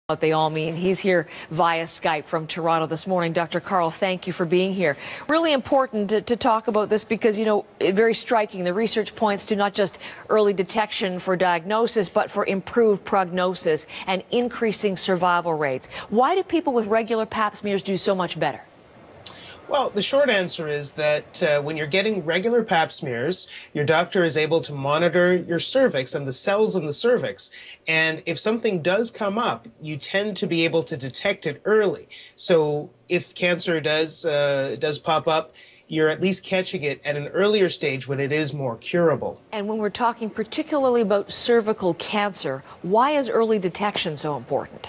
What they all mean. He's here via Skype from Toronto this morning. Dr. Karl, thank you for being here. Really important to talk about this because, very striking. The research points to not just early detection for diagnosis, but for improved prognosis and increasing survival rates. Why do people with regular pap smears do so much better? Well, the short answer is that when you're getting regular pap smears, your doctor is able to monitor your cervix and the cells in the cervix. And if something does come up, you tend to be able to detect it early. So if cancer does pop up, you're at least catching it at an earlier stage when it is more curable. And when we're talking particularly about cervical cancer, why is early detection so important?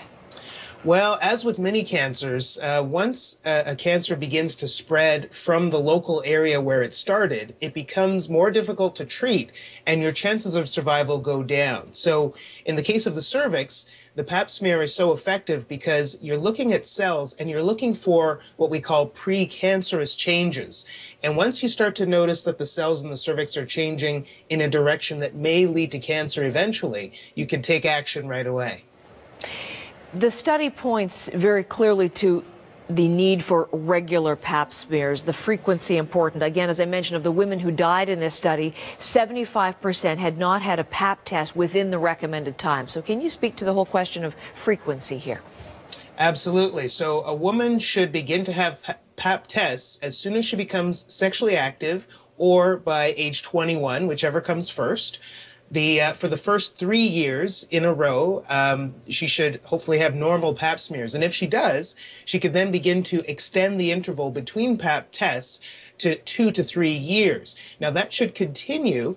Well, as with many cancers, once a cancer begins to spread from the local area where it started, it becomes more difficult to treat and your chances of survival go down. So in the case of the cervix, the pap smear is so effective because you're looking at cells and you're looking for what we call precancerous changes. And once you start to notice that the cells in the cervix are changing in a direction that may lead to cancer eventually, you can take action right away. The study points very clearly to the need for regular pap smears, the frequency important. Again, as I mentioned, of the women who died in this study, 75% had not had a pap test within the recommended time. So can you speak to the whole question of frequency here? Absolutely. So a woman should begin to have pap tests as soon as she becomes sexually active or by age 21, whichever comes first. For the first 3 years in a row, she should hopefully have normal pap smears. And if she does, she could then begin to extend the interval between pap tests to 2 to 3 years. Now, that should continue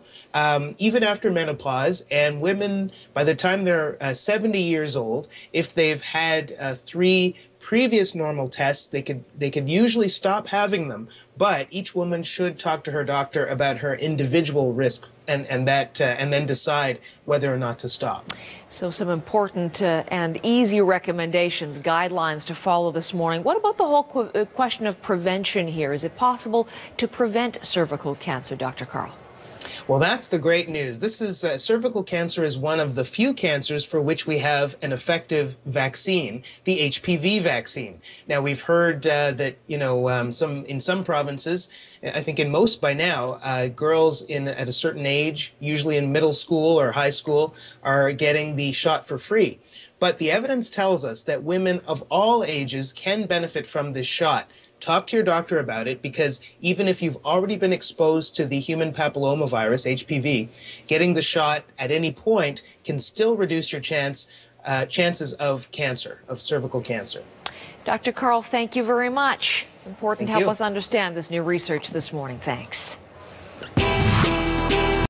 even after menopause. And women, by the time they're 70 years old, if they've had 3 previous normal tests, they could usually stop having them. But each woman should talk to her doctor about her individual risk and then decide whether or not to stop. So some important and easy recommendations, guidelines to follow this morning. What about the whole question of prevention here? Is it possible to prevent cervical cancer, Dr. Karl? Well, that's the great news. This is cervical cancer is one of the few cancers for which we have an effective vaccine, the HPV vaccine. Now, we've heard that, in some provinces, I think in most by now, girls at a certain age, usually in middle school or high school, are getting the shot for free. But the evidence tells us that women of all ages can benefit from this shot. Talk to your doctor about it because even if you've already been exposed to the human papillomavirus, HPV, getting the shot at any point can still reduce your chances of cancer, of cervical cancer. Dr. Karl, thank you very much. Important to Thank help you. us understand this new research this morning. Thanks.